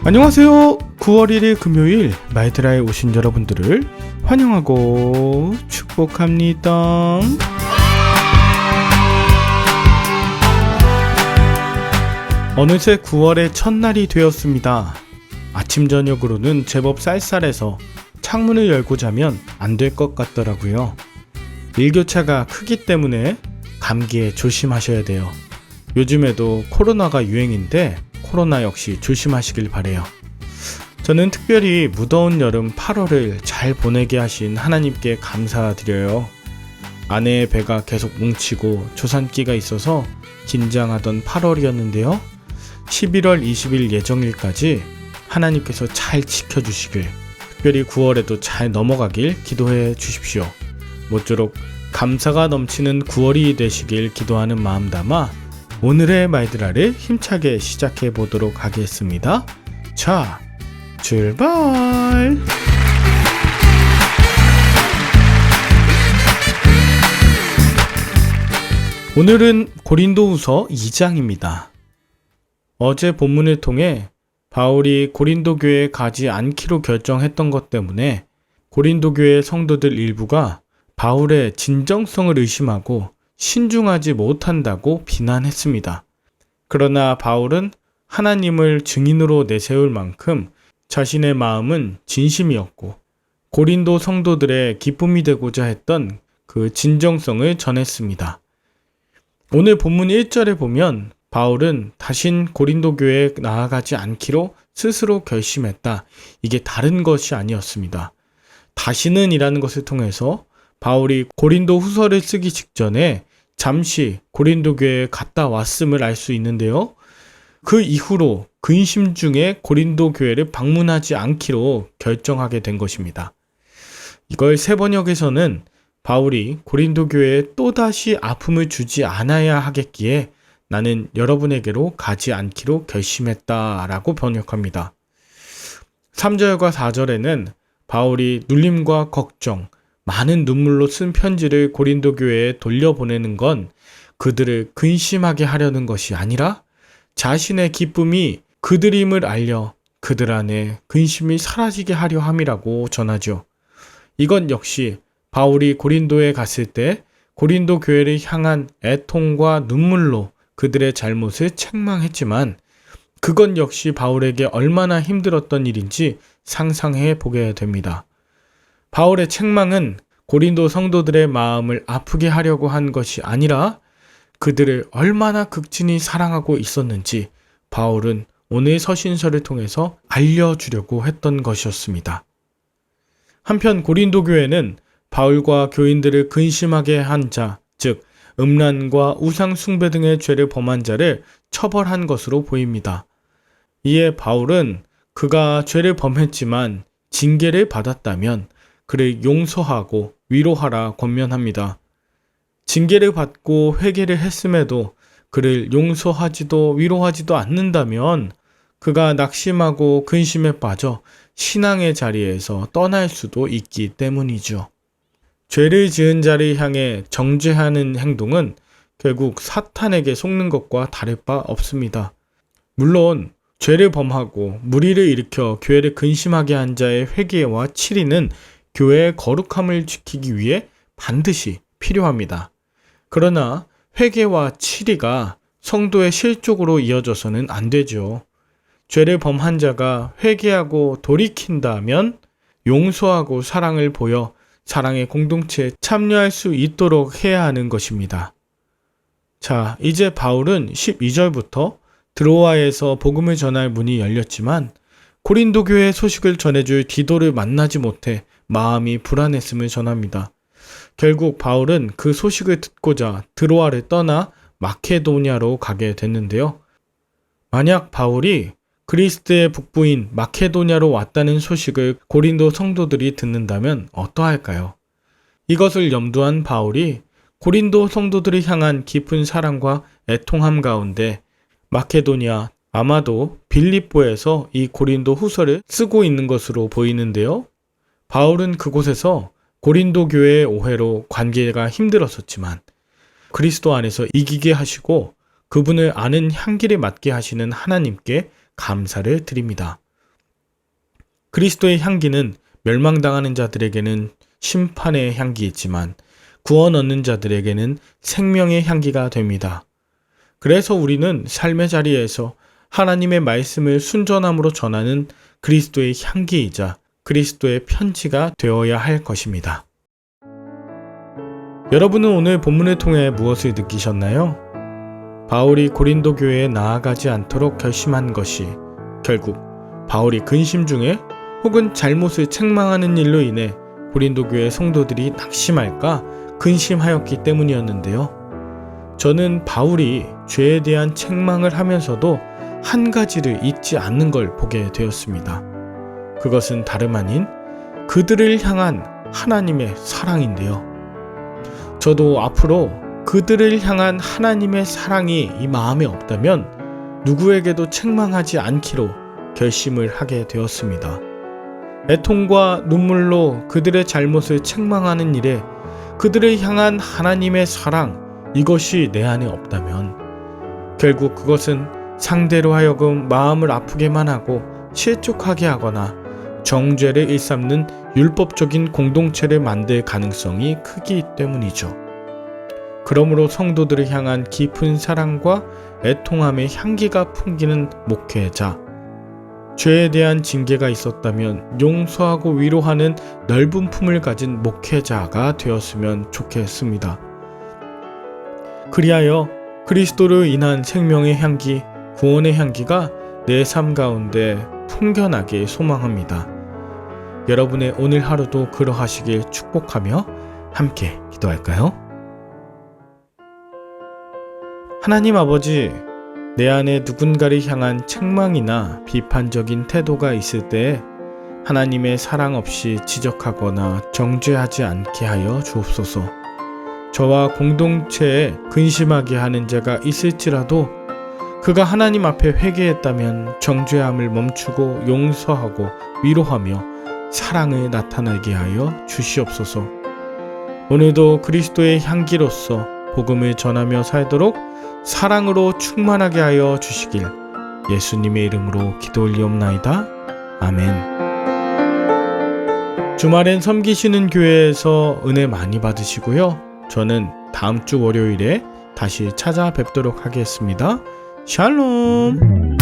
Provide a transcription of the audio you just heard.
안녕하세요. 9월 1일 금요일 마이드라에 오신 여러분들을 환영하고 축복합니다. 어느새 9월의 첫날이 되었습니다. 아침 저녁으로는 제법 쌀쌀해서 창문을 열고 자면 안 될 것 같더라고요. 일교차가 크기 때문에 감기에 조심하셔야 돼요. 요즘에도 코로나가 유행인데 코로나 역시 조심하시길 바래요. 저는 특별히 무더운 여름 8월을 잘 보내게 하신 하나님께 감사드려요. 아내의 배가 계속 뭉치고 조산기가 있어서 긴장하던 8월이었는데요. 11월 20일 예정일까지 하나님께서 잘 지켜주시길, 특별히 9월에도 잘 넘어가길 기도해 주십시오. 모쪼록 감사가 넘치는 9월이 되시길 기도하는 마음 담아 오늘의 마이드라를 힘차게 시작해 보도록 하겠습니다. 자, 출발! 오늘은 고린도후서 2장입니다. 어제 본문을 통해 바울이 고린도 교회에 가지 않기로 결정했던 것 때문에 고린도 교회 성도들 일부가 바울의 진정성을 의심하고 신중하지 못한다고 비난했습니다. 그러나 바울은 하나님을 증인으로 내세울 만큼 자신의 마음은 진심이었고 고린도 성도들의 기쁨이 되고자 했던 그 진정성을 전했습니다. 오늘 본문 1절에 보면 바울은 다신 고린도 교회에 나아가지 않기로 스스로 결심했다. 이게 다른 것이 아니었습니다. 다시는 이라는 것을 통해서 바울이 고린도 후서를 쓰기 직전에 잠시 고린도 교회에 갔다 왔음을 알 수 있는데요. 그 이후로 근심 중에 고린도 교회를 방문하지 않기로 결정하게 된 것입니다. 이걸 새 번역에서는 바울이 고린도 교회에 또다시 아픔을 주지 않아야 하겠기에 나는 여러분에게로 가지 않기로 결심했다라고 번역합니다. 3절과 4절에는 바울이 눌림과 걱정, 많은 눈물로 쓴 편지를 고린도 교회에 돌려보내는 건 그들을 근심하게 하려는 것이 아니라 자신의 기쁨이 그들임을 알려 그들 안에 근심이 사라지게 하려 함이라고 전하죠. 이건 역시 바울이 고린도에 갔을 때 고린도 교회를 향한 애통과 눈물로 그들의 잘못을 책망했지만 그건 역시 바울에게 얼마나 힘들었던 일인지 상상해 보게 됩니다. 바울의 책망은 고린도 성도들의 마음을 아프게 하려고 한 것이 아니라 그들을 얼마나 극진히 사랑하고 있었는지 바울은 오늘 서신서를 통해서 알려주려고 했던 것이었습니다. 한편 고린도 교회는 바울과 교인들을 근심하게 한 자, 즉 음란과 우상 숭배 등의 죄를 범한 자를 처벌한 것으로 보입니다. 이에 바울은 그가 죄를 범했지만 징계를 받았다면 그를 용서하고 위로하라 권면합니다. 징계를 받고 회개를 했음에도 그를 용서하지도 위로하지도 않는다면 그가 낙심하고 근심에 빠져 신앙의 자리에서 떠날 수도 있기 때문이죠. 죄를 지은 자를 향해 정죄하는 행동은 결국 사탄에게 속는 것과 다를 바 없습니다. 물론 죄를 범하고 무리를 일으켜 교회를 근심하게 한 자의 회개와 치리는 교회의 거룩함을 지키기 위해 반드시 필요합니다. 그러나 회개와 치리가 성도의 실족으로 이어져서는 안 되죠. 죄를 범한 자가 회개하고 돌이킨다면 용서하고 사랑을 보여 사랑의 공동체에 참여할 수 있도록 해야 하는 것입니다. 자, 이제 바울은 12절부터 드로아에서 복음을 전할 문이 열렸지만 고린도 교회의 소식을 전해줄 디도를 만나지 못해 마음이 불안했음을 전합니다. 결국 바울은 그 소식을 듣고자 드로아를 떠나 마케도니아로 가게 됐는데요. 만약 바울이 그리스의 북부인 마케도니아로 왔다는 소식을 고린도 성도들이 듣는다면 어떠할까요? 이것을 염두한 바울이 고린도 성도들을 향한 깊은 사랑과 애통함 가운데 마케도니아, 아마도 빌립보에서 이 고린도 후서를 쓰고 있는 것으로 보이는데요. 바울은 그곳에서 고린도 교회의 오해로 관계가 힘들었었지만 그리스도 안에서 이기게 하시고 그분을 아는 향기를 맡게 하시는 하나님께 감사를 드립니다. 그리스도의 향기는 멸망당하는 자들에게는 심판의 향기이지만 구원 얻는 자들에게는 생명의 향기가 됩니다. 그래서 우리는 삶의 자리에서 하나님의 말씀을 순전함으로 전하는 그리스도의 향기이자 그리스도의 편지가 되어야 할 것입니다. 여러분은 오늘 본문을 통해 무엇을 느끼셨나요? 바울이 고린도 교회에 나아가지 않도록 결심한 것이 결국 바울이 근심 중에 혹은 잘못을 책망하는 일로 인해 고린도 교회 성도들이 낙심할까 근심하였기 때문이었는데요. 저는 바울이 죄에 대한 책망을 하면서도 한 가지를 잊지 않는 걸 보게 되었습니다. 그것은 다름 아닌 그들을 향한 하나님의 사랑인데요. 저도 앞으로 그들을 향한 하나님의 사랑이 이 마음에 없다면 누구에게도 책망하지 않기로 결심을 하게 되었습니다. 애통과 눈물로 그들의 잘못을 책망하는 일에 그들을 향한 하나님의 사랑, 이것이 내 안에 없다면 결국 그것은 상대로 하여금 마음을 아프게만 하고 실족하게 하거나 정죄를 일삼는 율법적인 공동체를 만들 가능성이 크기 때문이죠. 그러므로 성도들을 향한 깊은 사랑과 애통함의 향기가 풍기는 목회자, 죄에 대한 징계가 있었다면 용서하고 위로하는 넓은 품을 가진 목회자가 되었으면 좋겠습니다. 그리하여 그리스도로 인한 생명의 향기, 구원의 향기가 내 삶 가운데 풍겨나길 소망합니다. 여러분의 오늘 하루도 그러하시길 축복하며 함께 기도할까요? 하나님 아버지, 내 안에 누군가를 향한 책망이나 비판적인 태도가 있을 때 하나님의 사랑 없이 지적하거나 정죄하지 않게 하여 주옵소서. 저와 공동체에 근심하게 하는 자가 있을지라도 그가 하나님 앞에 회개했다면 정죄함을 멈추고 용서하고 위로하며 사랑을 나타나게 하여 주시옵소서. 오늘도 그리스도의 향기로서 복음을 전하며 살도록 사랑으로 충만하게 하여 주시길 예수님의 이름으로 기도 올리옵나이다. 아멘. 주말엔 섬기시는 교회에서 은혜 많이 받으시고요. 저는 다음 주 월요일에 다시 찾아뵙도록 하겠습니다. 샬롬.